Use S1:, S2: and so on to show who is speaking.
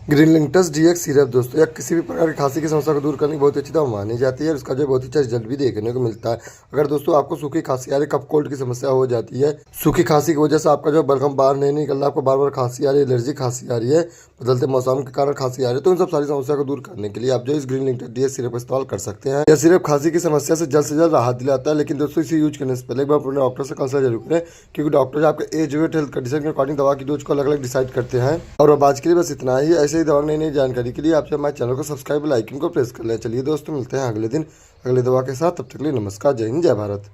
S1: ग्रीनलिंगटस dx syrup दोस्तों, या किसी भी प्रकार की खांसी की समस्या को दूर करने की बहुत अच्छी दवा मानी जाती है और इसका जो बहुत अच्छा रिजल्ट भी देखने को मिलता है। अगर दोस्तों आपको सूखी खांसी आ रही, कफ कोल्ड की समस्या हो जाती है, सूखी खांसी की वजह से आपका जो बलगम बाहर नहीं निकल रहा, आपको बार बार खांसी आ रही है, एलर्जी खांसी आ रही है, बदलते मौसम के कारण खांसी आ रही है, तो इन सब सारी समस्या को दूर करने के लिए आप जो इस ग्रीनलिंगटस डीएक्स सिरप इस्तेमाल कर सकते हैं। यह सिरप खांसी की समस्या से जल्द राहत दिलाता है, लेकिन दोस्तों इसे यूज करने से पहले एक बार अपने डॉक्टर से कंसल्ट जरूर करें, क्योंकि डॉक्टर आपके एज वेट हेल्थ कंडीशन के अकॉर्डिंग दवा की डोज को अलग अलग डिसाइड करते हैं। और अब आज के लिए बस इतना ही। ऐसे ही दवा नई जानकारी के लिए आपसे हमारे चैनल को सब्सक्राइब, लाइक को प्रेस कर लें। चलिए दोस्तों, मिलते हैं अगले दिन अगले दवा के साथ। तब तक के लिए नमस्कार, जय हिंद, जय भारत।